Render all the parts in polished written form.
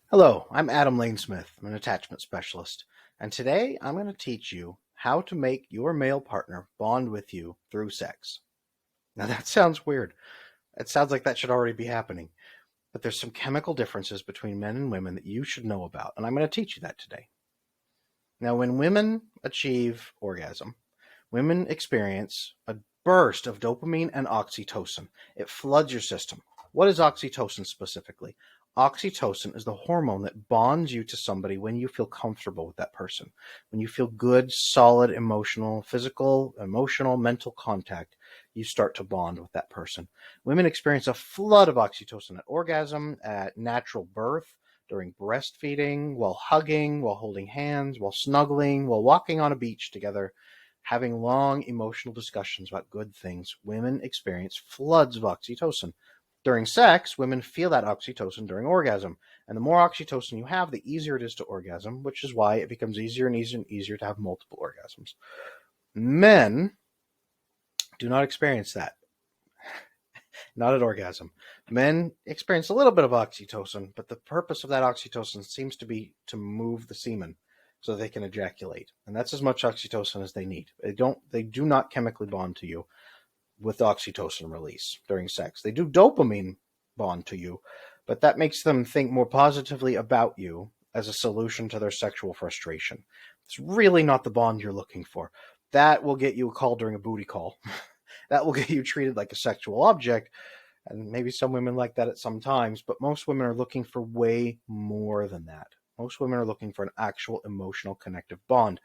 Hello, I'm Adam Lanesmith. I'm an attachment specialist, and today I'm going to teach you how to make your male partner bond with you through sex. Now that sounds weird. It sounds like that should already be happening, but there's some chemical differences between men and women that you should know about, and I'm going to teach you that today. Now, when women achieve orgasm, women experience a burst of dopamine and oxytocin. It floods your system. What is oxytocin specifically? Oxytocin is the hormone that bonds you to somebody when you feel comfortable with that person. When you feel good, solid, emotional, physical, emotional, mental contact, you start to bond with that person. Women experience a flood of oxytocin at orgasm, at natural birth, during breastfeeding, while hugging, while holding hands, while snuggling, while walking on a beach together, having long emotional discussions about good things. Women experience floods of oxytocin. During sex, women feel that oxytocin during orgasm. And the more oxytocin you have, the easier it is to orgasm, which is why it becomes easier and easier and easier to have multiple orgasms. Men do not experience that. Not at orgasm. Men experience a little bit of oxytocin, but the purpose of that oxytocin seems to be to move the semen so they can ejaculate. And that's as much oxytocin as they need. They do not chemically bond to you with oxytocin release during sex. They do dopamine bond to you, but that makes them think more positively about you as a solution to their sexual frustration. It's really not the bond you're looking for. That will get you a call during a booty call. That will get you treated like a sexual object. And maybe some women like that at some times, but most women are looking for way more than that. Most women are looking for an actual emotional connective bond.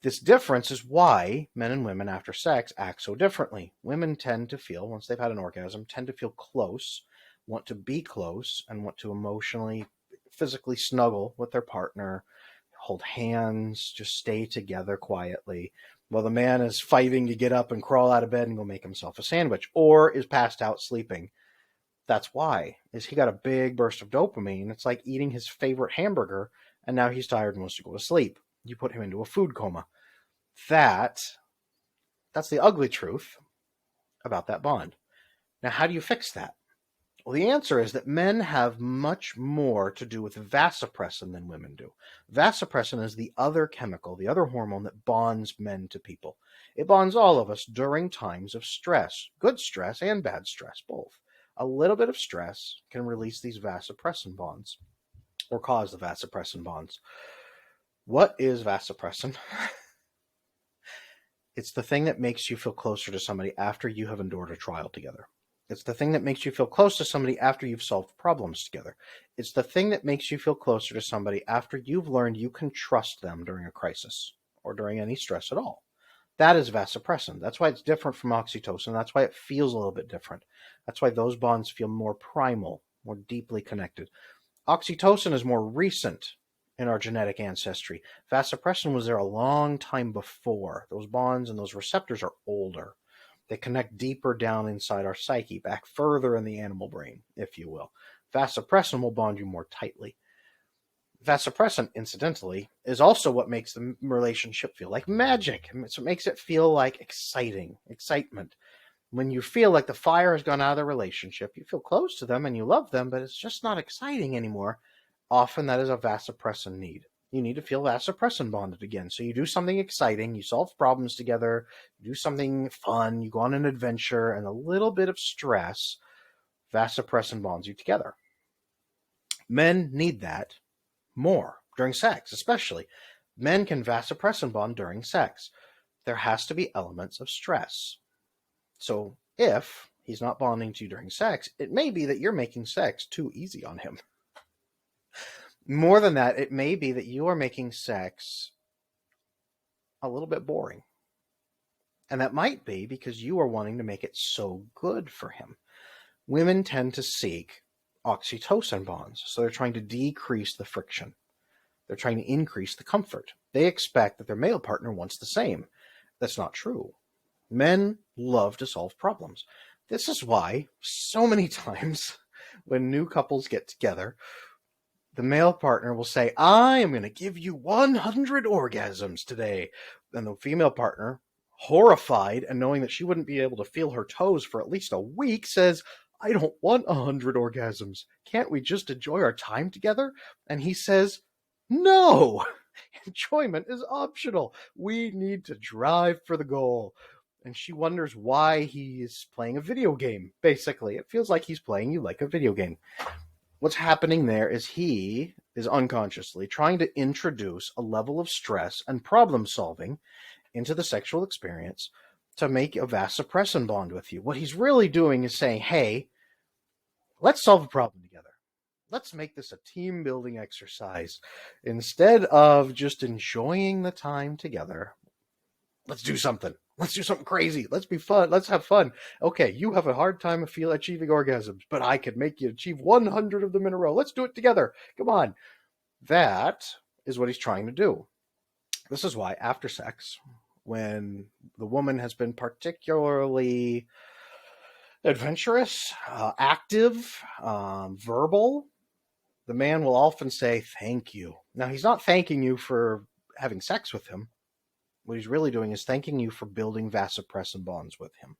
This difference is why men and women after sex act so differently. Women tend to feel, once they've had an orgasm, tend to feel close, want to be close, and want to emotionally, physically snuggle with their partner, hold hands, just stay together quietly, while the man is fighting to get up and crawl out of bed and go make himself a sandwich, or is passed out sleeping. That's why, is he got a big burst of dopamine. It's like eating his favorite hamburger, and now he's tired and wants to go to sleep. You put him into a food coma. That's the ugly truth about that bond. Now, how do you fix that? Well, the answer is that men have much more to do with vasopressin than women do. Vasopressin is the other chemical, the other hormone that bonds men to people. It bonds all of us during times of stress, good stress and bad stress, both. A little bit of stress can release these vasopressin bonds or cause the vasopressin bonds. What is vasopressin? It's the thing that makes you feel closer to somebody after you have endured a trial together. It's the thing that makes you feel close to somebody after you've solved problems together. It's the thing that makes you feel closer to somebody after you've learned you can trust them during a crisis or during any stress at all. That is vasopressin. That's why it's different from oxytocin. That's why it feels a little bit different. That's why those bonds feel more primal, more deeply connected. Oxytocin is more recent in our genetic ancestry. Vasopressin was there a long time before. Those bonds and those receptors are older. They connect deeper down inside our psyche, back further in the animal brain, if you will. Vasopressin will bond you more tightly. Vasopressin, incidentally, is also what makes the relationship feel like magic. It makes it feel like excitement. When you feel like the fire has gone out of the relationship, you feel close to them and you love them, but it's just not exciting anymore. Often that is a vasopressin need. You need to feel vasopressin bonded again. So you do something exciting, you solve problems together, you do something fun, you go on an adventure, and a little bit of stress, vasopressin bonds you together. Men need that more during sex, especially. Men can vasopressin bond during sex. There has to be elements of stress. So if he's not bonding to you during sex, it may be that you're making sex too easy on him. More than that, it may be that you are making sex a little bit boring. And that might be because you are wanting to make it so good for him. Women tend to seek oxytocin bonds, so they're trying to decrease the friction. They're trying to increase the comfort. They expect that their male partner wants the same. That's not true. Men love to solve problems. This is why so many times when new couples get together, the male partner will say, I am going to give you 100 orgasms today. And the female partner, horrified and knowing that she wouldn't be able to feel her toes for at least a week, says, I don't want 100 orgasms. Can't we just enjoy our time together? And he says, no, enjoyment is optional. We need to drive for the goal. And she wonders why he is playing a video game, basically. It feels like he's playing you like a video game. What's happening there is he is unconsciously trying to introduce a level of stress and problem solving into the sexual experience to make a vasopressin bond with you. What he's really doing is saying, hey, let's solve a problem together. Let's make this a team building exercise. Instead of just enjoying the time together, let's do something. Let's do something crazy. Let's be fun. Let's have fun. Okay, you have a hard time achieving orgasms, but I could make you achieve 100 of them in a row. Let's do it together. Come on. That is what he's trying to do. This is why after sex, when the woman has been particularly adventurous, active, verbal, the man will often say, thank you. Now, he's not thanking you for having sex with him. What he's really doing is thanking you for building vasopressin bonds with him.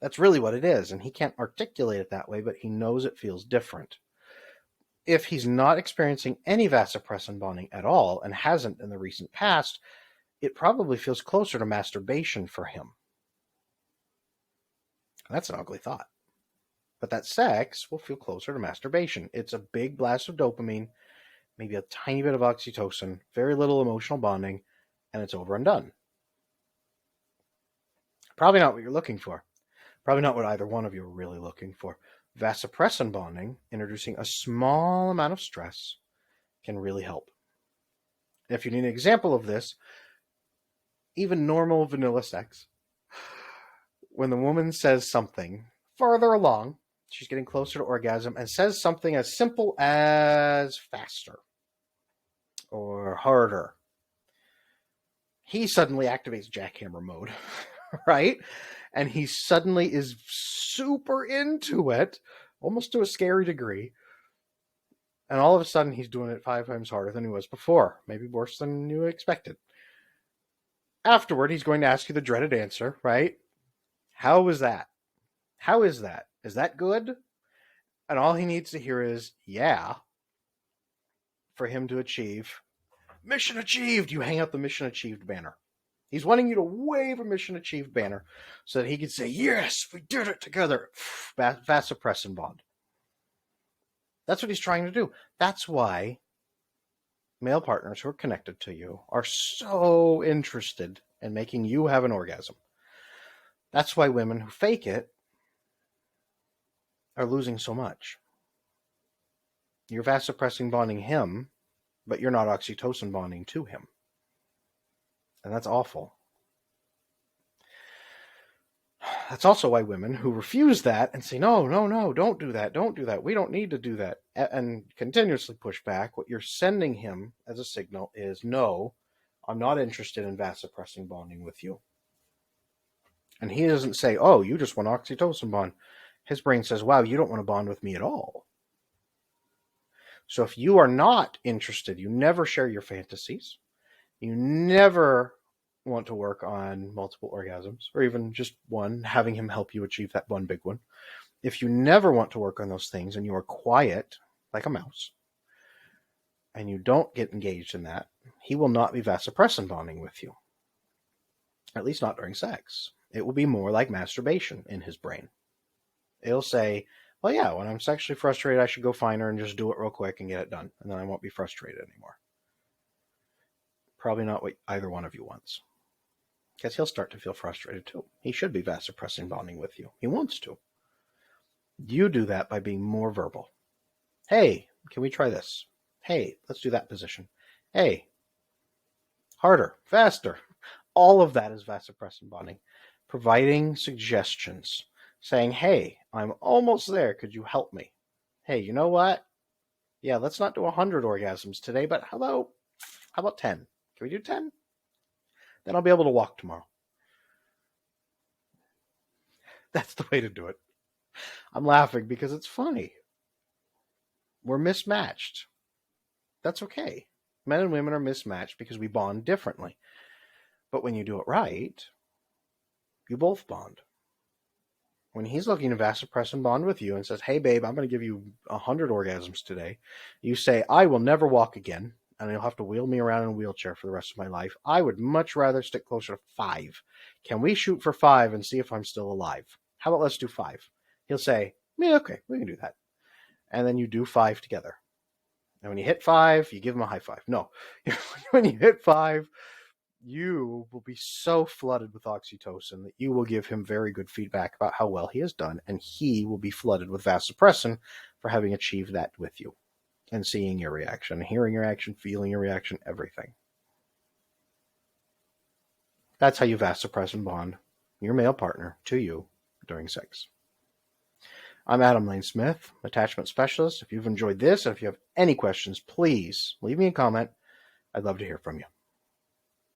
That's really what it is, and he can't articulate it that way, but he knows it feels different. If he's not experiencing any vasopressin bonding at all, and hasn't in the recent past, it probably feels closer to masturbation for him. That's an ugly thought. But that sex will feel closer to masturbation. It's a big blast of dopamine, maybe a tiny bit of oxytocin, very little emotional bonding, and it's over and done. Probably not what you're looking for. Probably not what either one of you are really looking for. Vasopressin bonding, introducing a small amount of stress, can really help. If you need an example of this, even normal vanilla sex, when the woman says something farther along, she's getting closer to orgasm, and says something as simple as faster or harder, he suddenly activates jackhammer mode, right? And he suddenly is super into it, almost to a scary degree. And all of a sudden, he's doing it 5 times harder than he was before, maybe worse than you expected. Afterward, he's going to ask you the dreaded answer, right? How was that? How is that? Is that good? And all he needs to hear is, yeah, for him to achieve. Mission achieved! You hang out the mission achieved banner. He's wanting you to wave a mission achieved banner so that he can say, yes, we did it together. Vasopressin bond. That's what he's trying to do. That's why male partners who are connected to you are so interested in making you have an orgasm. That's why women who fake it are losing so much. You're vasopressin bonding him, but you're not oxytocin bonding to him. And that's awful. That's also why women who refuse that and say, no, don't do that, we don't need to do that, and continuously push back, what you're sending him as a signal is, no, I'm not interested in vasopressin bonding with you. And he doesn't say, oh, you just want oxytocin bond. His brain says, wow, you don't want to bond with me at all. So if you are not interested, you never share your fantasies, you never want to work on multiple orgasms, or even just one, having him help you achieve that one big one. If you never want to work on those things and you are quiet like a mouse, and you don't get engaged in that, he will not be vasopressin bonding with you. At least not during sex. It will be more like masturbation in his brain. It'll say, well, yeah, when I'm sexually frustrated, I should go find her and just do it real quick and get it done. And then I won't be frustrated anymore. Probably not what either one of you wants. Because he'll start to feel frustrated too. He should be vasopressin bonding with you. He wants to. You do that by being more verbal. Hey, can we try this? Hey, let's do that position. Hey, harder, faster. All of that is vasopressin bonding. Providing suggestions. Saying, hey, I'm almost there. Could you help me? Hey, you know what? Yeah, let's not do 100 orgasms today, but how about 10? Can we do 10? Then I'll be able to walk tomorrow. That's the way to do it. I'm laughing because it's funny. We're mismatched. That's okay. Men and women are mismatched because we bond differently. But when you do it right, you both bond. when he's looking to vasopressin bond with you and says, hey, babe, I'm going to give you 100 orgasms today, you say, I will never walk again, and you'll have to wheel me around in a wheelchair for the rest of my life. I would much rather stick closer to 5. Can we shoot for 5 and see if I'm still alive? How about let's do 5? He'll say, yeah, okay, we can do that. And then you do 5 together. And when you hit 5, you give him a high five. No, when you hit 5, you will be so flooded with oxytocin that you will give him very good feedback about how well he has done, and he will be flooded with vasopressin for having achieved that with you and seeing your reaction, hearing your reaction, feeling your reaction, everything. That's how you vasopressin bond your male partner to you during sex. I'm Adam Lane Smith, attachment specialist. If you've enjoyed this, and if you have any questions, please leave me a comment. I'd love to hear from you.